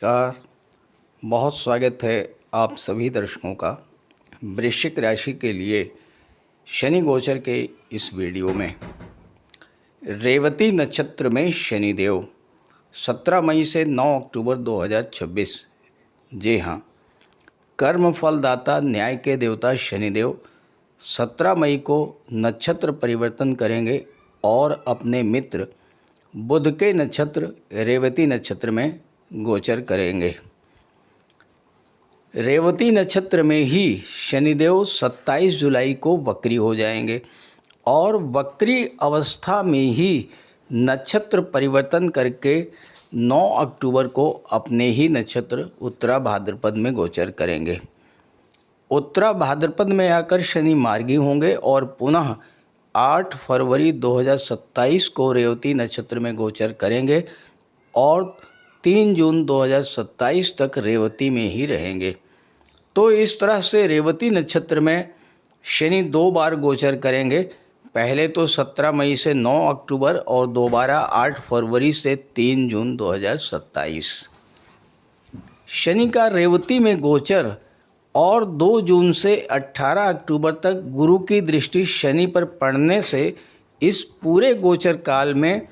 नमस्कार। बहुत स्वागत है आप सभी दर्शकों का वृश्चिक राशि के लिए शनि गोचर के इस वीडियो में। रेवती नक्षत्र में शनिदेव 17 मई से 9 अक्टूबर 2026। जी हाँ, कर्म फलदाता न्याय के देवता शनिदेव 17 मई को नक्षत्र परिवर्तन करेंगे और अपने मित्र बुध के नक्षत्र रेवती नक्षत्र में गोचर करेंगे। रेवती नक्षत्र में ही शनिदेव 27 जुलाई को वक्री हो जाएंगे और वक्री अवस्था में ही नक्षत्र परिवर्तन करके 9 अक्टूबर को अपने ही नक्षत्र उत्तरा भाद्रपद में गोचर करेंगे। उत्तरा भाद्रपद में आकर शनि मार्गी होंगे और पुनः 8 फरवरी 2027 को रेवती नक्षत्र में गोचर करेंगे और 3 जून 2027 तक रेवती में ही रहेंगे। तो इस तरह से रेवती नक्षत्र में शनि 2 बार गोचर करेंगे। पहले तो 17 मई से 9 अक्टूबर और दोबारा 8 फरवरी से 3 जून 2027। शनि का रेवती में गोचर और 2 जून से 18 अक्टूबर तक गुरु की दृष्टि शनि पर पड़ने से इस पूरे गोचर काल में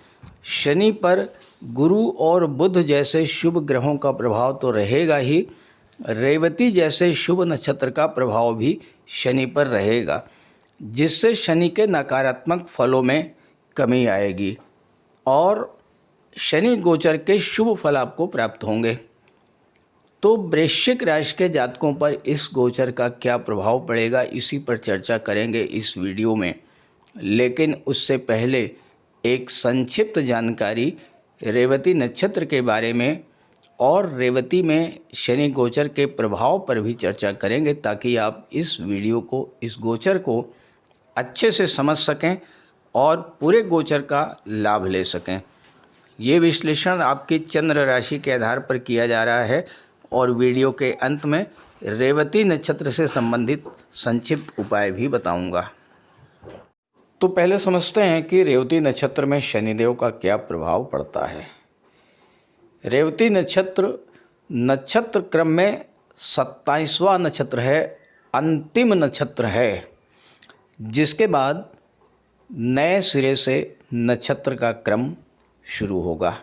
शनि पर गुरु और बुध जैसे शुभ ग्रहों का प्रभाव तो रहेगा ही, रेवती जैसे शुभ नक्षत्र का प्रभाव भी शनि पर रहेगा, जिससे शनि के नकारात्मक फलों में कमी आएगी और शनि गोचर के शुभ फल आपको प्राप्त होंगे। तो वृश्चिक राशि के जातकों पर इस गोचर का क्या प्रभाव पड़ेगा, इसी पर चर्चा करेंगे इस वीडियो में। लेकिन उससे पहले एक संक्षिप्त जानकारी रेवती नक्षत्र के बारे में और रेवती में शनि गोचर के प्रभाव पर भी चर्चा करेंगे, ताकि आप इस वीडियो को, इस गोचर को अच्छे से समझ सकें और पूरे गोचर का लाभ ले सकें। ये विश्लेषण आपकी चंद्र राशि के आधार पर किया जा रहा है और वीडियो के अंत में रेवती नक्षत्र से संबंधित संक्षिप्त उपाय भी बताऊंगा। तो पहले समझते हैं कि रेवती नक्षत्र में शनिदेव का क्या प्रभाव पड़ता है। रेवती नक्षत्र क्रम में 27वां नक्षत्र है, अंतिम नक्षत्र है, जिसके बाद नए सिरे से नक्षत्र का क्रम शुरू होगा।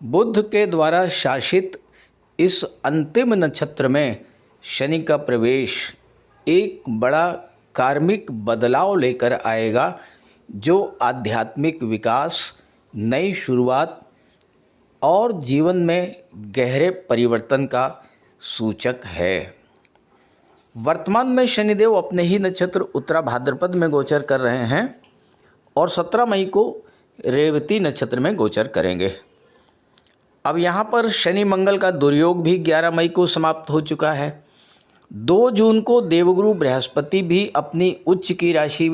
बुध के द्वारा शासित इस अंतिम नक्षत्र में शनि का प्रवेश एक बड़ा कार्मिक बदलाव लेकर आएगा, जो आध्यात्मिक विकास, नई शुरुआत और जीवन में गहरे परिवर्तन का सूचक है। वर्तमान में शनिदेव अपने ही नक्षत्र उत्तरा भाद्रपद में गोचर कर रहे हैं और 17 मई को रेवती नक्षत्र में गोचर करेंगे। अब यहाँ पर शनि मंगल का दुर्योग भी 11 मई को समाप्त हो चुका है। 2 जून को देवगुरु बृहस्पति भी अपनी उच्च की राशि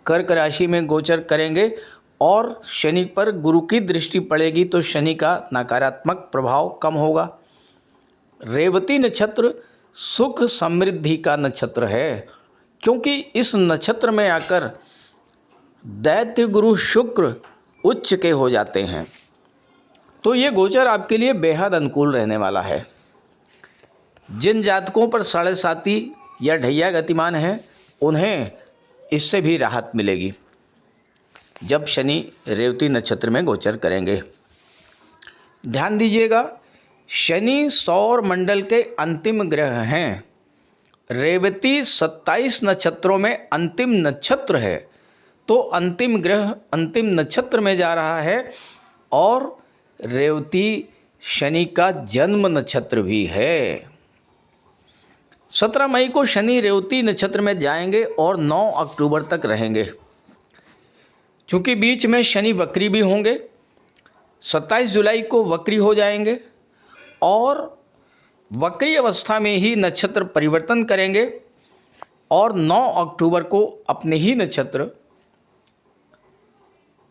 कर्क राशि में गोचर करेंगे और शनि पर गुरु की दृष्टि पड़ेगी, तो शनि का नकारात्मक प्रभाव कम होगा। रेवती नक्षत्र सुख समृद्धि का नक्षत्र है, क्योंकि इस नक्षत्र में आकर दैत्य गुरु शुक्र उच्च के हो जाते हैं। तो ये गोचर आपके लिए बेहद अनुकूल रहने वाला है। जिन जातकों पर 7.5 या ढैया गतिमान है, उन्हें इससे भी राहत मिलेगी जब शनि रेवती नक्षत्र में गोचर करेंगे। ध्यान दीजिएगा, शनि सौर मंडल के अंतिम ग्रह हैं। रेवती 27 नक्षत्रों में अंतिम नक्षत्र है, तो अंतिम ग्रह अंतिम नक्षत्र में जा रहा है और रेवती शनि का जन्म नक्षत्र भी है। 17 मई को शनि रेवती नक्षत्र में जाएंगे और 9 अक्टूबर तक रहेंगे। चूँकि बीच में शनि वक्री भी होंगे, 27 जुलाई को वक्री हो जाएंगे और वक्री अवस्था में ही नक्षत्र परिवर्तन करेंगे और 9 अक्टूबर को अपने ही नक्षत्र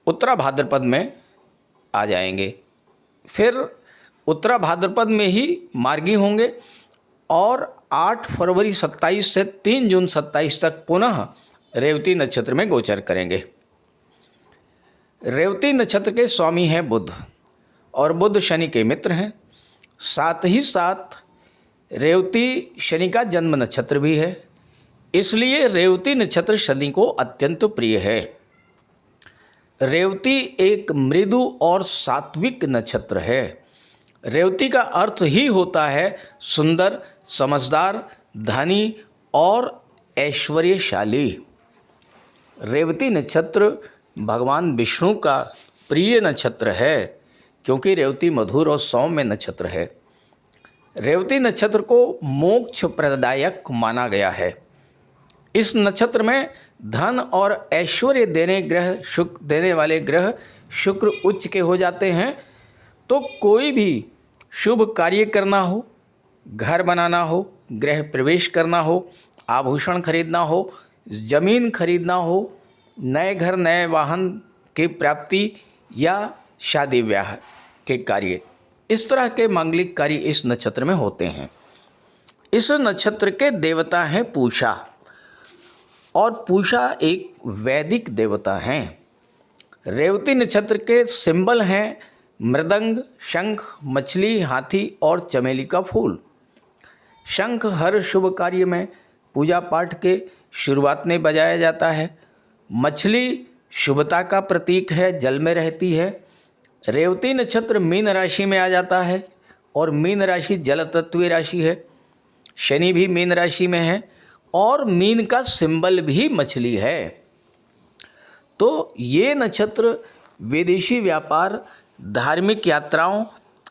उत्तरा भाद्रपद में आ जाएंगे। फिर उत्तरा भाद्रपद में ही मार्गी होंगे और 8 फरवरी 27 से 3 जून 27 तक पुनः रेवती नक्षत्र में गोचर करेंगे। रेवती नक्षत्र के स्वामी हैं बुध और बुध शनि के मित्र हैं। साथ ही साथ रेवती शनि का जन्म नक्षत्र भी है, इसलिए रेवती नक्षत्र शनि को अत्यंत प्रिय है। रेवती एक मृदु और सात्विक नक्षत्र है। रेवती का अर्थ ही होता है सुंदर, समझदार, धनी और ऐश्वर्यशाली। रेवती नक्षत्र भगवान विष्णु का प्रिय नक्षत्र है, क्योंकि रेवती मधुर और सौम्य नक्षत्र है। रेवती नक्षत्र को मोक्ष प्रदायक माना गया है। इस नक्षत्र में धन और ऐश्वर्य देने वाले ग्रह शुक्र उच्च के हो जाते हैं। तो कोई भी शुभ कार्य करना हो, घर बनाना हो, गृह प्रवेश करना हो, आभूषण खरीदना हो, जमीन खरीदना हो, नए घर नए वाहन की प्राप्ति या शादी ब्याह के कार्य, इस तरह के मांगलिक कार्य इस नक्षत्र में होते हैं। इस नक्षत्र के देवता हैं पूषा, और पूषा एक वैदिक देवता हैं। रेवती नक्षत्र के सिंबल हैं मृदंग, शंख, मछली, हाथी और चमेली का फूल। शंख हर शुभ कार्य में पूजा पाठ के शुरुआत में बजाया जाता है। मछली शुभता का प्रतीक है, जल में रहती है। रेवती नक्षत्र मीन राशि में आ जाता है, और मीन राशि जल तत्वीय राशि है। शनि भी मीन राशि में है, और मीन का सिंबल भी मछली है। तो ये नक्षत्र विदेशी व्यापार, धार्मिक यात्राओं,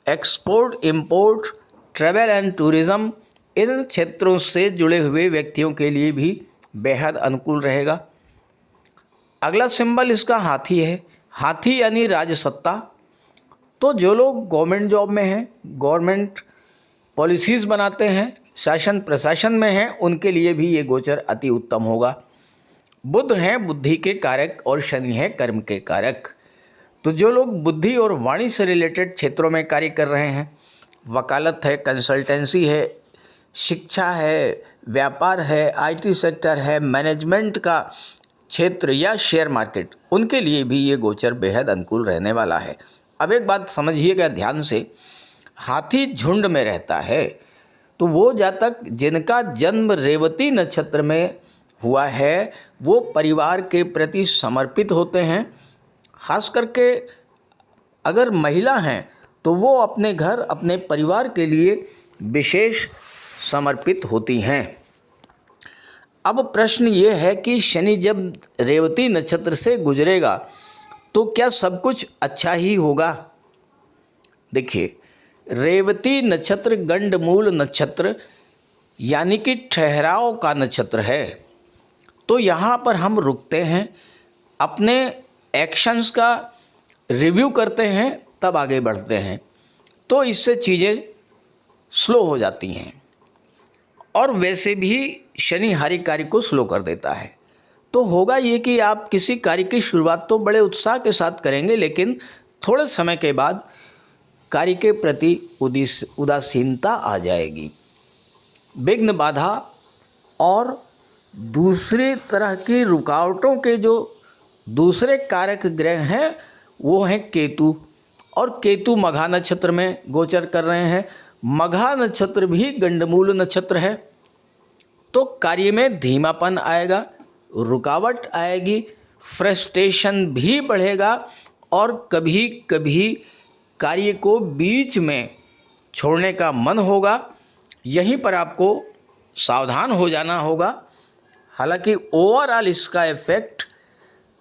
export import, travel and tourism, इन क्षेत्रों से जुड़े हुए व्यक्तियों के लिए भी बेहद अनुकूल रहेगा। अगला सिंबल इसका हाथी है। हाथी यानी राजसत्ता। तो जो लोग गवर्नमेंट जॉब में हैं, गवर्नमेंट पॉलिसीज़ बनाते हैं, शासन प्रशासन में हैं, उनके लिए भी ये गोचर अति उत्तम होगा। बुध हैं बुद्धि के कारक, और शनि है कर्म के कारक। तो जो लोग बुद्धि और वाणी से रिलेटेड क्षेत्रों में कार्य कर रहे हैं, वकालत है, कंसल्टेंसी है, शिक्षा है, व्यापार है, आईटी सेक्टर है, मैनेजमेंट का क्षेत्र या शेयर मार्केट, उनके लिए भी ये गोचर बेहद अनुकूल रहने वाला है। अब एक बात समझिएगा ध्यान से, हाथी झुंड में रहता है। तो वो जातक जिनका जन्म रेवती नक्षत्र में हुआ है, वो परिवार के प्रति समर्पित होते हैं। खास करके अगर महिला हैं तो वो अपने घर, अपने परिवार के लिए विशेष समर्पित होती हैं। अब प्रश्न ये है कि शनि जब रेवती नक्षत्र से गुजरेगा तो क्या सब कुछ अच्छा ही होगा? देखिए, रेवती नक्षत्र गंडमूल नक्षत्र यानी कि ठहराव का नक्षत्र है। तो यहाँ पर हम रुकते हैं, अपने एक्शंस का रिव्यू करते हैं, तब आगे बढ़ते हैं। तो इससे चीज़ें स्लो हो जाती हैं, और वैसे भी शनि हर एक कार्य को स्लो कर देता है। तो होगा ये कि आप किसी कार्य की शुरुआत तो बड़े उत्साह के साथ करेंगे, लेकिन थोड़े समय के बाद कार्य के प्रति उदासीनता आ जाएगी। विघ्न, बाधा और दूसरी तरह की रुकावटों के जो दूसरे कारक ग्रह हैं वो हैं केतु, और केतु मघा नक्षत्र में गोचर कर रहे हैं। मघा नक्षत्र भी गंडमूल नक्षत्र है। तो कार्य में धीमापन आएगा, रुकावट आएगी, फ्रस्ट्रेशन भी बढ़ेगा, और कभी कभी कार्य को बीच में छोड़ने का मन होगा। यहीं पर आपको सावधान हो जाना होगा। हालांकि ओवरऑल इसका इफेक्ट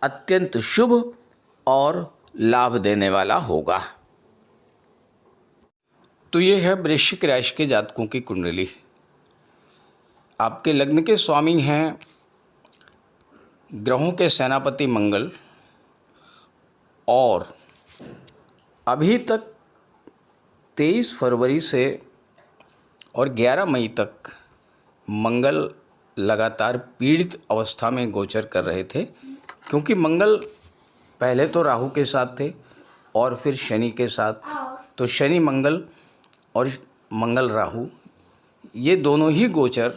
अत्यंत शुभ और लाभ देने वाला होगा। तो ये है वृश्चिक राशि के जातकों की कुंडली। आपके लग्न के स्वामी हैं ग्रहों के सेनापति मंगल, और अभी तक 23 फरवरी से और 11 मई तक मंगल लगातार पीड़ित अवस्था में गोचर कर रहे थे, क्योंकि मंगल पहले तो राहु के साथ थे और फिर शनि के साथ। तो शनि मंगल और मंगल राहु, ये दोनों ही गोचर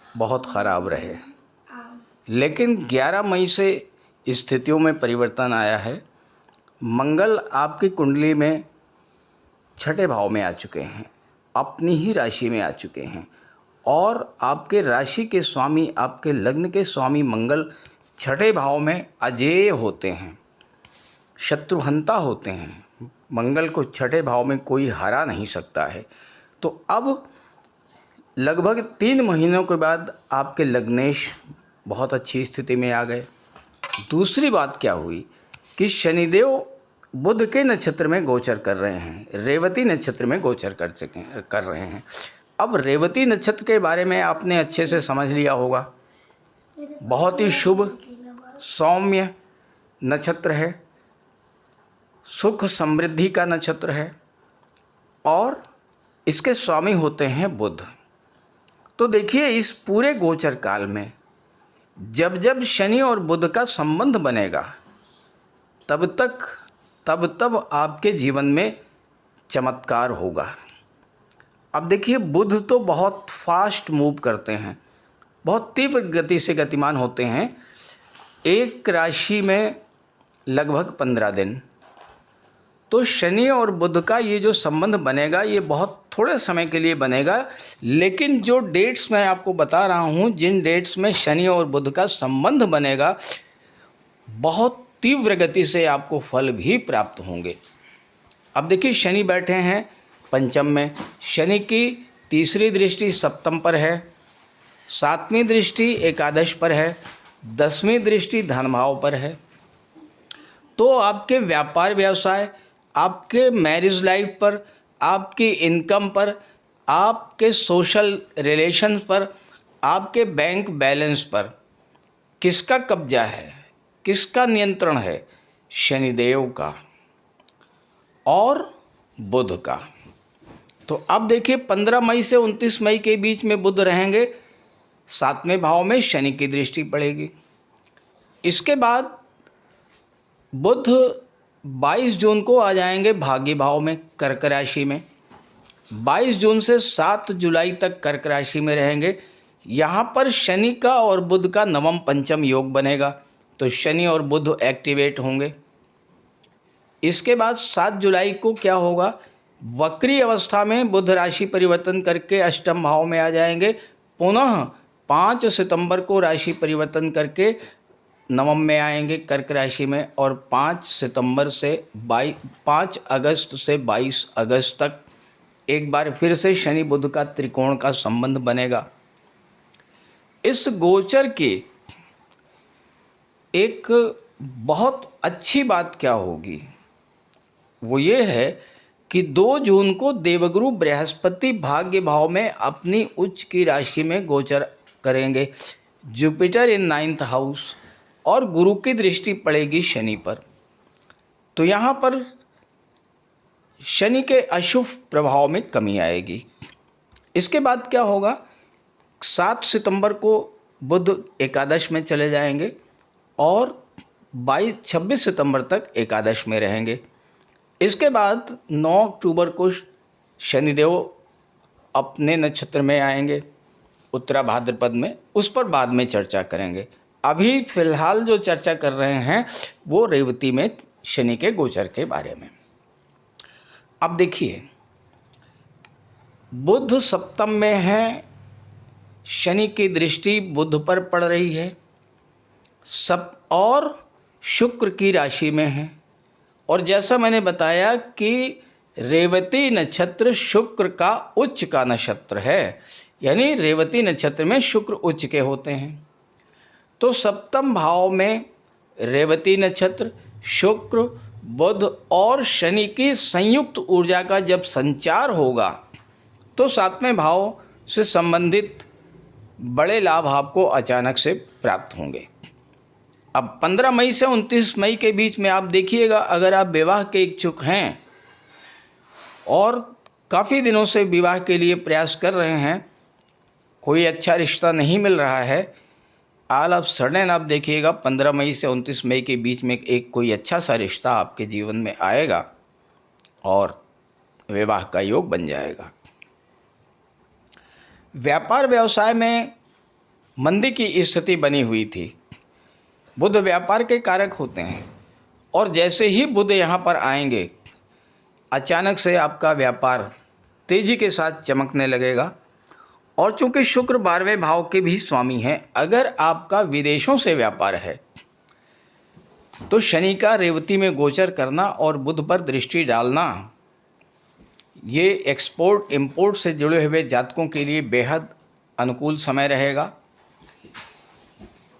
बहुत ख़राब रहे। लेकिन 11 मई से स्थितियों में परिवर्तन आया है। मंगल आपकी कुंडली में छठे भाव में आ चुके हैं, अपनी ही राशि में आ चुके हैं। और आपके राशि के स्वामी, आपके लग्न के स्वामी मंगल छठे भाव में अजेय होते हैं, शत्रुहंता होते हैं। मंगल को छठे भाव में कोई हरा नहीं सकता है। तो अब लगभग 3 महीनों के बाद आपके लग्नेश बहुत अच्छी स्थिति में आ गए। दूसरी बात क्या हुई कि शनिदेव बुध के नक्षत्र में गोचर कर रहे हैं, रेवती नक्षत्र में गोचर कर रहे हैं। अब रेवती नक्षत्र के बारे में आपने अच्छे से समझ लिया होगा। बहुत ही शुभ सौम्य नक्षत्र है, सुख समृद्धि का नक्षत्र है और इसके स्वामी होते हैं बुध। तो देखिए, इस पूरे गोचर काल में जब जब शनि और बुध का संबंध बनेगा तब आपके जीवन में चमत्कार होगा। अब देखिए, बुध तो बहुत फास्ट मूव करते हैं, बहुत तीव्र गति से गतिमान होते हैं। एक राशि में लगभग 15 दिन। तो शनि और बुध का ये जो संबंध बनेगा ये बहुत थोड़े समय के लिए बनेगा, लेकिन जो डेट्स मैं आपको बता रहा हूँ, जिन डेट्स में शनि और बुध का संबंध बनेगा, बहुत तीव्र गति से आपको फल भी प्राप्त होंगे। अब देखिए, शनि बैठे हैं पंचम में। शनि की तीसरी दृष्टि सप्तम पर है, 7वीं दृष्टि एकादश पर है, 10वीं दृष्टि धन भाव पर है। तो आपके व्यापार व्यवसाय, आपके मैरिज लाइफ पर, आपकी इनकम पर, आपके सोशल रिलेशंस पर, आपके बैंक बैलेंस पर किसका कब्जा है, किसका नियंत्रण है? शनिदेव का और बुध का। तो अब देखिए, 15 मई से 29 मई के बीच में बुध रहेंगे, 7वें भाव में शनि की दृष्टि पड़ेगी। इसके बाद बुध 22 जून को आ जाएंगे भाग्य भाव में, कर्क राशि में। 22 जून से 7 जुलाई तक कर्क राशि में रहेंगे। यहाँ पर शनि का और बुध का नवम पंचम योग बनेगा, तो शनि और बुध एक्टिवेट होंगे। इसके बाद 7 जुलाई को क्या होगा? वक्री अवस्था में बुध राशि परिवर्तन करके अष्टम भाव में आ जाएंगे। पुनः 5 सितंबर को राशि परिवर्तन करके नवम में आएंगे कर्क राशि में, और 5 अगस्त से 22 अगस्त तक एक बार फिर से शनि बुध का त्रिकोण का संबंध बनेगा। इस गोचर की एक बहुत अच्छी बात क्या होगी, वो ये है कि 2 जून को देवगुरु बृहस्पति भाग्य भाव में अपनी उच्च की राशि में गोचर करेंगे। जुपिटर इन 9th हाउस, और गुरु की दृष्टि पड़ेगी शनि पर। तो यहाँ पर शनि के अशुभ प्रभाव में कमी आएगी। इसके बाद क्या होगा? 7 सितंबर को बुध एकादश में चले जाएंगे और 26 सितंबर तक एकादश में रहेंगे। इसके बाद 9 अक्टूबर को शनिदेव अपने नक्षत्र में आएंगे, उत्तरा भाद्रपद में। उस पर बाद में चर्चा करेंगे। अभी फिलहाल जो चर्चा कर रहे हैं वो रेवती में शनि के गोचर के बारे में। अब देखिए, बुध सप्तम में है, शनि की दृष्टि बुध पर पड़ रही है, और शुक्र की राशि में है। और जैसा मैंने बताया कि रेवती नक्षत्र शुक्र का उच्च का नक्षत्र है, यानी रेवती नक्षत्र में शुक्र उच्च के होते हैं। तो सप्तम भाव में रेवती नक्षत्र, शुक्र, बुध और शनि की संयुक्त ऊर्जा का जब संचार होगा तो 7वें भाव से संबंधित बड़े लाभ आपको अचानक से प्राप्त होंगे। अब 15 मई से 29 मई के बीच में आप देखिएगा, अगर आप विवाह के इच्छुक हैं और काफ़ी दिनों से विवाह के लिए प्रयास कर रहे हैं, कोई अच्छा रिश्ता नहीं मिल रहा है, ऑल ऑफ सडन आप देखिएगा 15 मई से 29 मई के बीच में एक कोई अच्छा सा रिश्ता आपके जीवन में आएगा और विवाह का योग बन जाएगा। व्यापार व्यवसाय में मंदी की स्थिति बनी हुई थी। बुध व्यापार के कारक होते हैं, और जैसे ही बुध यहाँ पर आएंगे अचानक से आपका व्यापार तेज़ी के साथ चमकने लगेगा। और चूंकि शुक्र 12वें भाव के भी स्वामी हैं, अगर आपका विदेशों से व्यापार है तो शनि का रेवती में गोचर करना और बुध पर दृष्टि डालना, ये एक्सपोर्ट इंपोर्ट से जुड़े हुए जातकों के लिए बेहद अनुकूल समय रहेगा।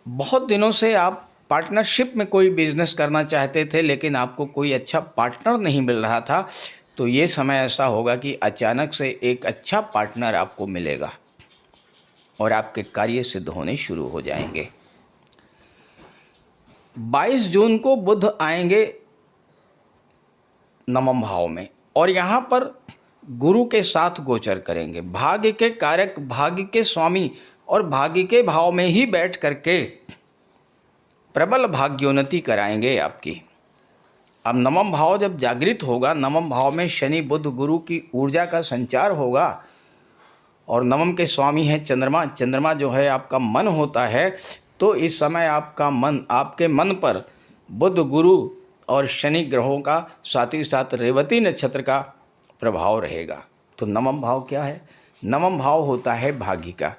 बहुत दिनों से आप पार्टनरशिप में कोई बिजनेस करना चाहते थे लेकिन आपको कोई अच्छा पार्टनर नहीं मिल रहा था, तो ये समय ऐसा होगा कि अचानक से एक अच्छा पार्टनर आपको मिलेगा और आपके कार्य सिद्ध होने शुरू हो जाएंगे। 22 जून को बुध आएंगे नवम भाव में और यहाँ पर गुरु के साथ गोचर करेंगे। भाग्य के कारक, भाग्य के स्वामी और भाग्य के भाव में ही बैठ करके प्रबल भाग्योन्नति कराएंगे आपकी। अब नवम भाव जब जागृत होगा, नवम भाव में शनि बुध गुरु की ऊर्जा का संचार होगा और नवम के स्वामी हैं चंद्रमा। चंद्रमा जो है आपका मन होता है, तो इस समय आपका मन, आपके मन पर बुध गुरु और शनि ग्रहों का साथ ही साथ रेवती नक्षत्र का प्रभाव रहेगा। तो नवम भाव क्या है? नवम भाव होता है भाग्य का।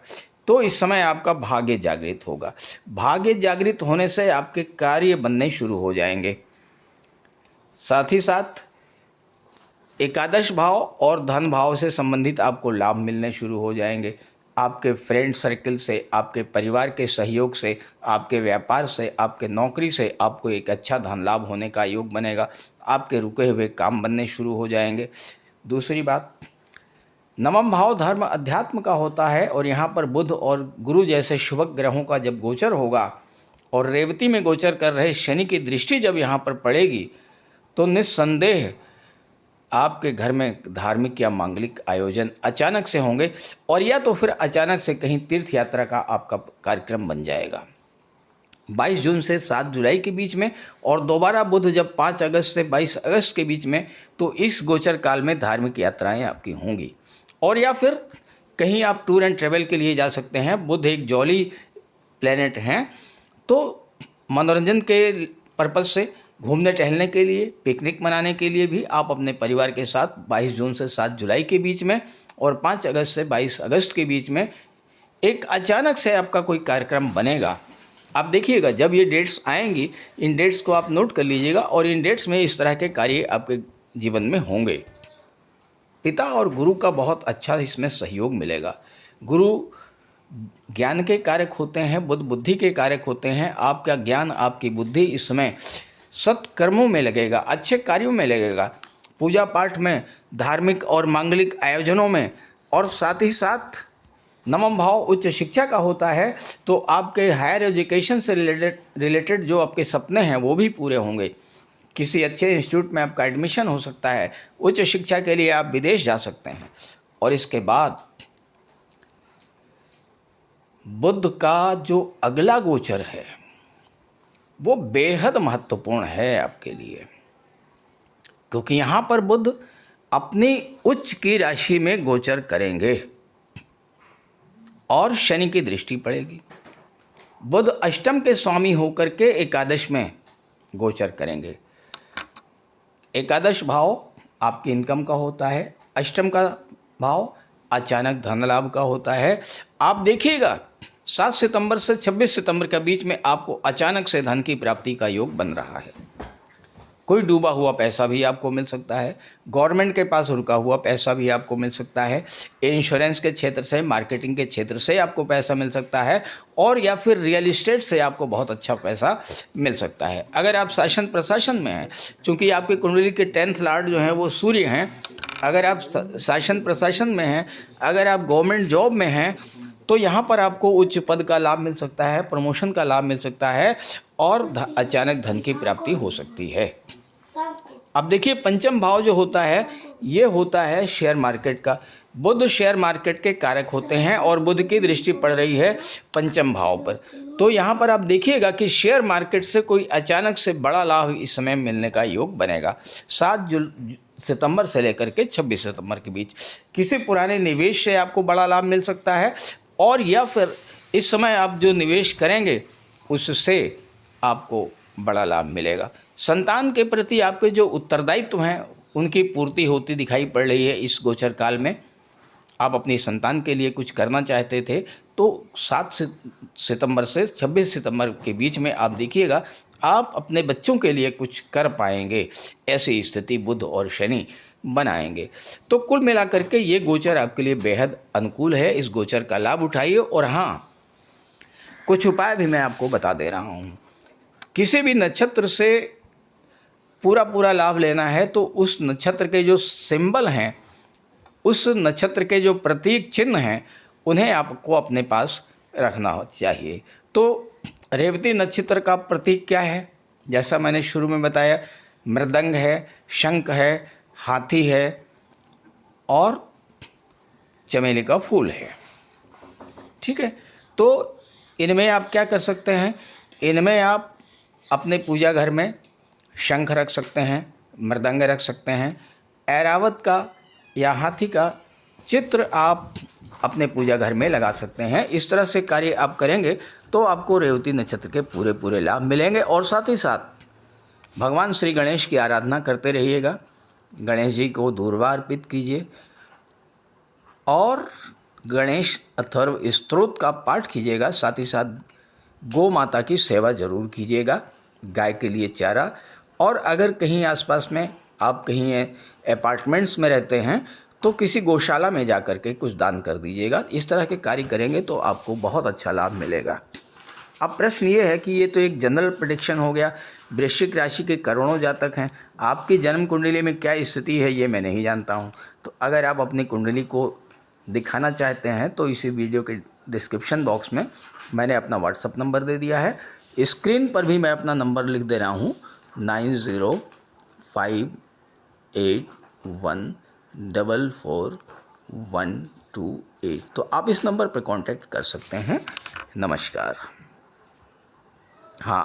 तो इस समय आपका भाग्य जागृत होगा। भाग्य जागृत होने से आपके कार्य बनने शुरू हो जाएंगे। साथ ही साथ एकादश भाव और धन भाव से संबंधित आपको लाभ मिलने शुरू हो जाएंगे। आपके फ्रेंड सर्कल से, आपके परिवार के सहयोग से, आपके व्यापार से, आपके नौकरी से आपको एक अच्छा धन लाभ होने का योग बनेगा। आपके रुके हुए काम बनने शुरू हो जाएंगे। दूसरी बात, नवम भाव धर्म अध्यात्म का होता है और यहाँ पर बुध और गुरु जैसे शुभ ग्रहों का जब गोचर होगा और रेवती में गोचर कर रहे शनि की दृष्टि जब यहाँ पर पड़ेगी, तो निस्संदेह आपके घर में धार्मिक या मांगलिक आयोजन अचानक से होंगे और या तो फिर अचानक से कहीं तीर्थ यात्रा का आपका कार्यक्रम बन जाएगा। 22 जून से 7 जुलाई के बीच में और दोबारा बुध जब 5 अगस्त से 22 अगस्त के बीच में, तो इस गोचर काल में धार्मिक यात्राएं आपकी होंगी। और या फिर कहीं आप टूर एंड ट्रेवल के लिए जा सकते हैं। बुध एक जॉली प्लेनेट हैं, तो मनोरंजन के पर्पज़ से, घूमने टहलने के लिए, पिकनिक मनाने के लिए भी आप अपने परिवार के साथ 22 जून से 7 जुलाई के बीच में और 5 अगस्त से 22 अगस्त के बीच में एक अचानक से आपका कोई कार्यक्रम बनेगा। आप देखिएगा, जब ये डेट्स आएंगी, इन डेट्स को आप नोट कर लीजिएगा और इन डेट्स में इस तरह के कार्य आपके जीवन में होंगे। पिता और गुरु का बहुत अच्छा इसमें सहयोग मिलेगा। गुरु ज्ञान के कारक होते हैं, बुध बुद्धि के कारक होते हैं। आपका ज्ञान, आपकी बुद्धि इस समय सत्कर्मों में लगेगा, अच्छे कार्यों में लगेगा, पूजा पाठ में, धार्मिक और मांगलिक आयोजनों में। और साथ ही साथ नवम भाव उच्च शिक्षा का होता है, तो आपके हायर एजुकेशन से रिलेटेड जो आपके सपने हैं वो भी पूरे होंगे। किसी अच्छे इंस्टीट्यूट में आपका एडमिशन हो सकता है, उच्च शिक्षा के लिए आप विदेश जा सकते हैं। और इसके बाद बुध का जो अगला गोचर है वो बेहद महत्वपूर्ण है आपके लिए, क्योंकि यहाँ पर बुध अपनी उच्च की राशि में गोचर करेंगे और शनि की दृष्टि पड़ेगी। बुध अष्टम के स्वामी होकर के एकादश में गोचर करेंगे। एकादश भाव आपकी इनकम का होता है, अष्टम का भाव अचानक धन लाभ का होता है। आप देखिएगा 7 सितंबर से 26 सितंबर के बीच में आपको अचानक से धन की प्राप्ति का योग बन रहा है। कोई डूबा हुआ पैसा भी आपको मिल सकता है, गवर्नमेंट के पास रुका हुआ पैसा भी आपको मिल सकता है, इंश्योरेंस के क्षेत्र से, मार्केटिंग के क्षेत्र से आपको पैसा मिल सकता है, और या फिर रियल इस्टेट से आपको बहुत अच्छा पैसा मिल सकता है। अगर आप शासन प्रशासन में हैं, चूँकि आपकी कुंडली के 10th लॉर्ड जो हैं वो सूर्य हैं, अगर आप शासन प्रशासन में हैं, अगर आप गवर्नमेंट जॉब में हैं, तो यहाँ पर आपको उच्च पद का लाभ मिल सकता है, प्रमोशन का लाभ मिल सकता है और अचानक धन की प्राप्ति हो सकती है। अब देखिए, पंचम भाव जो होता है ये होता है शेयर मार्केट का। बुध शेयर मार्केट के कारक होते हैं और बुध की दृष्टि पड़ रही है पंचम भाव पर। तो यहाँ पर आप देखिएगा कि शेयर मार्केट से कोई अचानक से बड़ा लाभ इस समय मिलने का योग बनेगा। 7 सितंबर से लेकर के 26 सितंबर के बीच किसी पुराने निवेश से आपको बड़ा लाभ मिल सकता है, और या फिर इस समय आप जो निवेश करेंगे उससे आपको बड़ा लाभ मिलेगा। संतान के प्रति आपके जो उत्तरदायित्व हैं उनकी पूर्ति होती दिखाई पड़ रही है इस गोचर काल में। आप अपनी संतान के लिए कुछ करना चाहते थे तो 7 सितंबर से 26 सितंबर के बीच में आप देखिएगा, आप अपने बच्चों के लिए कुछ कर पाएंगे। ऐसी स्थिति बुध और शनि बनाएंगे। तो कुल मिलाकर के ये गोचर आपके लिए बेहद अनुकूल है। इस गोचर का लाभ उठाइए। और हाँ, कुछ उपाय भी मैं आपको बता दे रहा हूँ। किसी भी नक्षत्र से पूरा लाभ लेना है तो उस नक्षत्र के जो सिंबल हैं, उस नक्षत्र के जो प्रतीक चिन्ह हैं, उन्हें आपको अपने पास रखना चाहिए। तो रेवती नक्षत्र का प्रतीक क्या है? जैसा मैंने शुरू में बताया, मृदंग है, शंख है, हाथी है और चमेली का फूल है। ठीक है, तो इनमें आप क्या कर सकते हैं, इनमें आप अपने पूजा घर में शंख रख सकते हैं, मृदंग रख सकते हैं, ऐरावत का या हाथी का चित्र आप अपने पूजा घर में लगा सकते हैं। इस तरह से कार्य आप करेंगे तो आपको रेवती नक्षत्र के पूरे लाभ मिलेंगे। और साथ ही साथ भगवान श्री गणेश की आराधना करते रहिएगा। गणेश जी को दूर्वा अर्पित कीजिए और गणेश अथर्व स्तोत्र का पाठ कीजिएगा। साथ ही साथ गौ माता की सेवा जरूर कीजिएगा, गाय के लिए चारा। और अगर कहीं आसपास में आप कहीं अपार्टमेंट्स में रहते हैं तो किसी गौशाला में जा कर के कुछ दान कर दीजिएगा। इस तरह के कार्य करेंगे तो आपको बहुत अच्छा लाभ मिलेगा। अब प्रश्न ये है कि ये तो एक जनरल प्रेडिक्शन हो गया, वृश्चिक राशि के करोड़ों जातक हैं, आपकी जन्म कुंडली में क्या स्थिति है ये मैं नहीं जानता हूँ। तो अगर आप अपनी कुंडली को दिखाना चाहते हैं तो इसी वीडियो के डिस्क्रिप्शन बॉक्स में मैंने अपना व्हाट्सअप नंबर दे दिया है। स्क्रीन पर भी मैं अपना नंबर लिख दे रहा हूँ, 9058144128। तो आप इस नंबर पर कांटेक्ट कर सकते हैं। नमस्कार। हाँ।